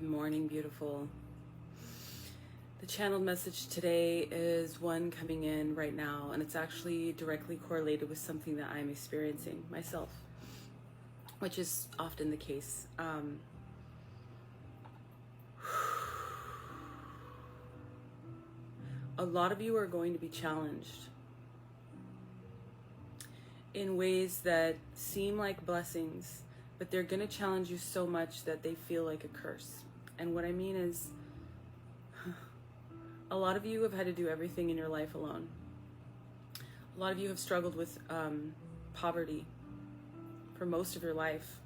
Good morning, beautiful. The channeled message today is one coming in right now, and it's actually directly correlated with something that I'm experiencing myself, which is often the case. A lot of you are going to be challenged in ways that seem like blessings, but they're going to challenge you so much that they feel like a curse. And what I mean is, a lot of you have had to do everything in your life alone. A lot of you have struggled with poverty for most of your life.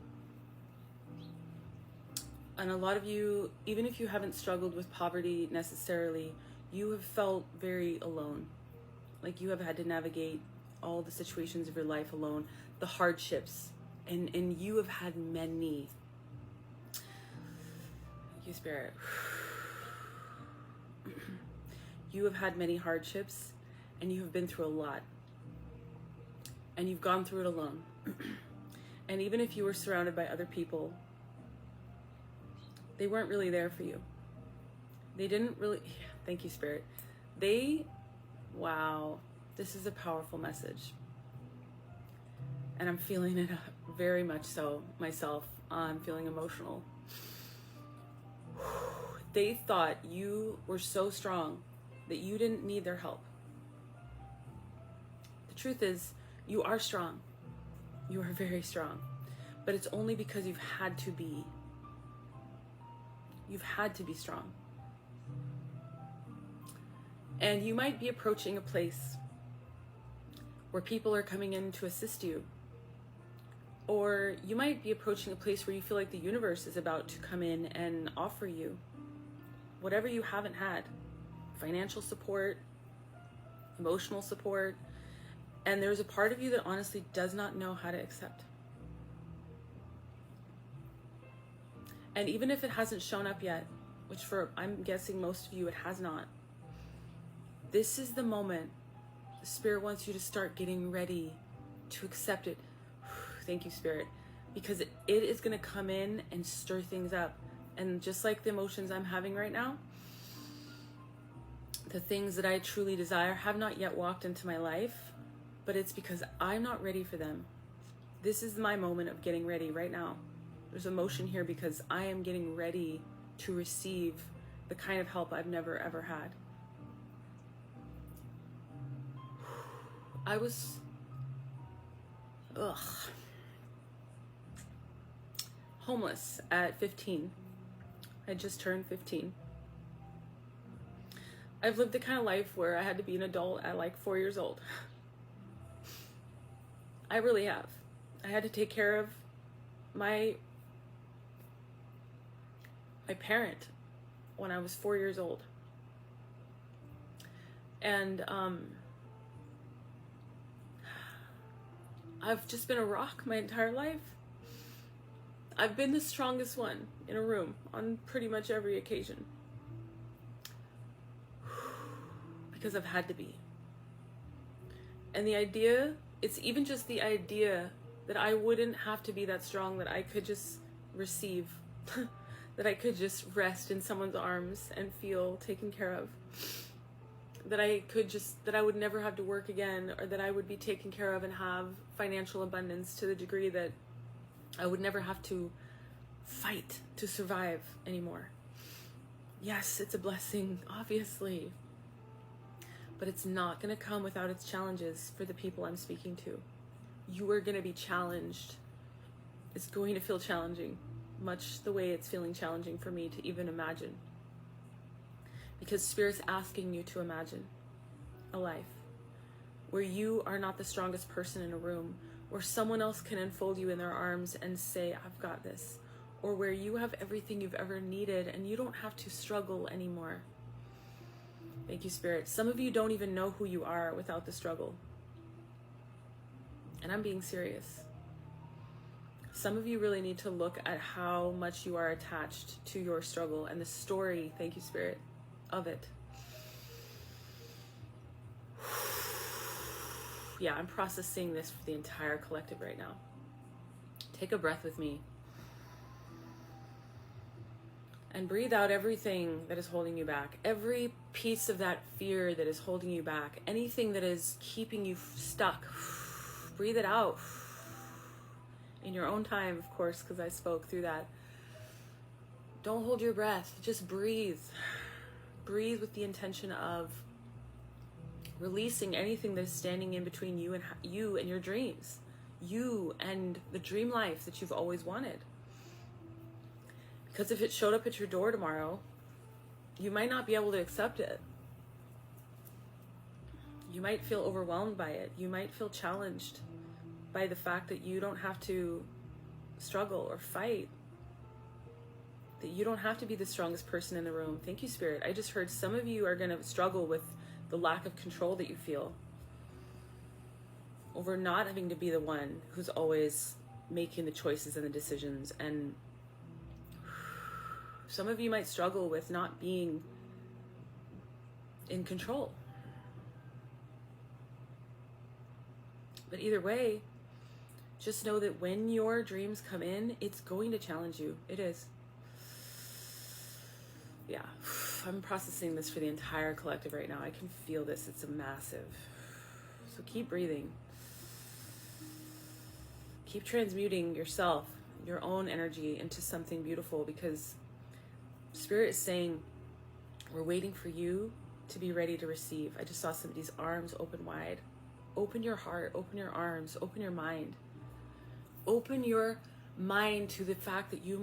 And a lot of you, even if you haven't struggled with poverty necessarily, you have felt very alone. Like you have had to navigate all the situations of your life alone, the hardships. And you have had many. Thank you, Spirit. You have had many hardships, and you have been through a lot. And you've gone through it alone. And even if you were surrounded by other people, they weren't really there for you. They didn't really, thank you, Spirit. Wow, this is a powerful message. And I'm feeling it very much so myself. I'm feeling emotional. They thought you were so strong that you didn't need their help. The truth is, you are strong. You are very strong. But it's only because you've had to be. You've had to be strong. And you might be approaching a place where people are coming in to assist you. Or you might be approaching a place where you feel like the universe is about to come in and offer you whatever you haven't had. Financial support, emotional support. And there's a part of you that honestly does not know how to accept. And even if it hasn't shown up yet, which for I'm guessing most of you it has not, this is the moment the Spirit wants you to start getting ready to accept it. Thank you, Spirit, because it is going to come in and stir things up. And just like the emotions I'm having right now, the things that I truly desire have not yet walked into my life, but it's because I'm not ready for them. This is my moment of getting ready right now. There's emotion here because I am getting ready to receive the kind of help I've never ever had. I was, homeless at 15. I just turned 15. I've lived the kind of life where I had to be an adult at like 4 years old. I really have. I had to take care of my parent when I was 4 years old. And I've just been a rock my entire life. I've been the strongest one in a room on pretty much every occasion. Because I've had to be. And the idea, it's even just the idea that I wouldn't have to be that strong, that I could just receive, that I could just rest in someone's arms and feel taken care of. That I would never have to work again, or that I would be taken care of and have financial abundance to the degree that I would never have to fight to survive anymore. Yes, it's a blessing, obviously. But it's not going to come without its challenges for the people I'm speaking to. You are going to be challenged. It's going to feel challenging, much the way it's feeling challenging for me to even imagine. Because Spirit's asking you to imagine a life where you are not the strongest person in a room, where someone else can enfold you in their arms and say, I've got this. Or where you have everything you've ever needed and you don't have to struggle anymore. Thank you, Spirit. Some of you don't even know who you are without the struggle. And I'm being serious. Some of you really need to look at how much you are attached to your struggle and the story, thank you, Spirit, of it. Yeah, I'm processing this for the entire collective right now. Take a breath with me. And breathe out everything that is holding you back. Every piece of that fear that is holding you back. Anything that is keeping you stuck. Breathe it out. In your own time, of course, because I spoke through that. Don't hold your breath. Just breathe. Breathe with the intention of releasing anything that is standing in between you and your dreams. You and the dream life that you've always wanted. Because if it showed up at your door tomorrow, you might not be able to accept it. You might feel overwhelmed by it. You might feel challenged by the fact that you don't have to struggle or fight. That you don't have to be the strongest person in the room. Thank you, Spirit. I just heard some of you are going to struggle with the lack of control that you feel over not having to be the one who's always making the choices and the decisions. And some of you might struggle with not being in control. But either way, just know that when your dreams come in, it's going to challenge you. It is. Yeah, I'm processing this for the entire collective right now. I can feel this. It's a massive. So keep breathing. Keep transmuting yourself, your own energy into something beautiful, because Spirit is saying we're waiting for you to be ready to receive. I just saw somebody's arms open wide. Open your heart, open your arms, open your mind. Open your mind to the fact that you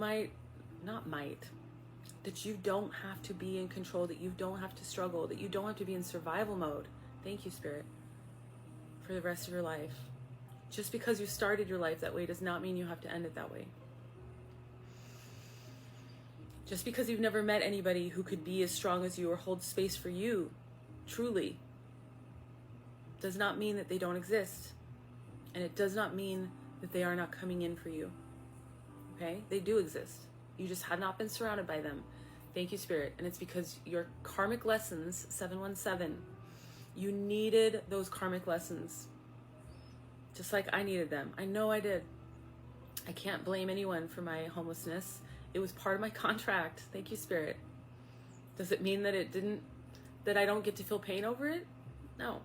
that you don't have to be in control, that you don't have to struggle, that you don't have to be in survival mode. Thank you, Spirit, for the rest of your life. Just because you started your life that way does not mean you have to end it that way. Just because you've never met anybody who could be as strong as you or hold space for you, truly, does not mean that they don't exist. And it does not mean that they are not coming in for you. Okay? They do exist. You just had not been surrounded by them. Thank you, Spirit. And it's because your karmic lessons, 717, you needed those karmic lessons. Just like I needed them. I know I did. I can't blame anyone for my homelessness. It was part of my contract. Thank you, Spirit. Does it mean that that I don't get to feel pain over it? No.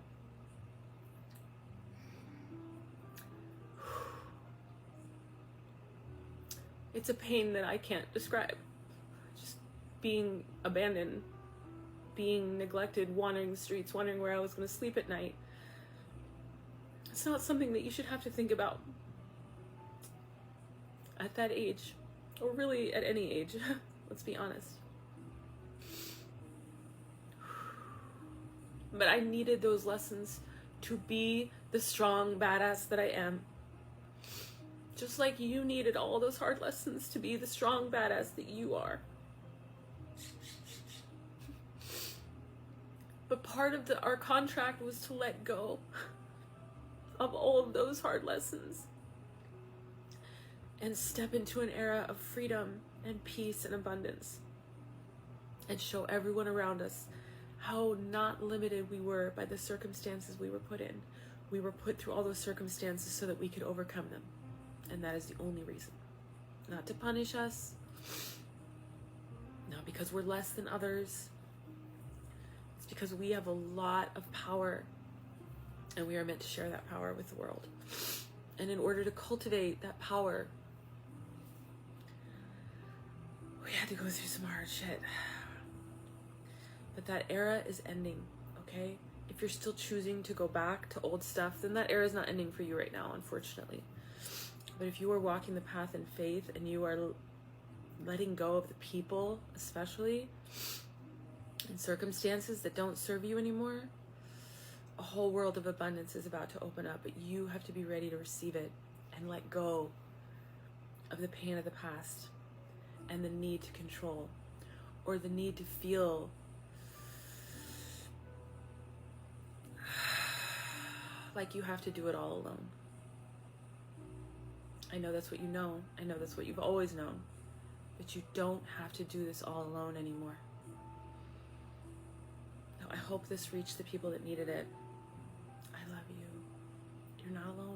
It's a pain that I can't describe. Just being abandoned, being neglected, wandering the streets, wondering where I was going to sleep at night. It's not something that you should have to think about at that age, or really at any age. Let's be honest. But I needed those lessons to be the strong badass that I am. Just like you needed all those hard lessons to be the strong badass that you are. But part of our contract was to let go of all of those hard lessons and step into an era of freedom and peace and abundance, and show everyone around us how not limited we were by the circumstances we were put in. We were put through all those circumstances so that we could overcome them. And that is the only reason. Not to punish us. Not because we're less than others. It's because we have a lot of power. And we are meant to share that power with the world. And in order to cultivate that power, we had to go through some hard shit. But that era is ending, okay? If you're still choosing to go back to old stuff, then that era is not ending for you right now, unfortunately. But if you are walking the path in faith and you are letting go of the people, especially, and circumstances that don't serve you anymore, a whole world of abundance is about to open up, but you have to be ready to receive it and let go of the pain of the past and the need to control, or the need to feel like you have to do it all alone. I know that's what you know. I know that's what you've always known. But you don't have to do this all alone anymore. No, I hope this reached the people that needed it. I love you. You're not alone.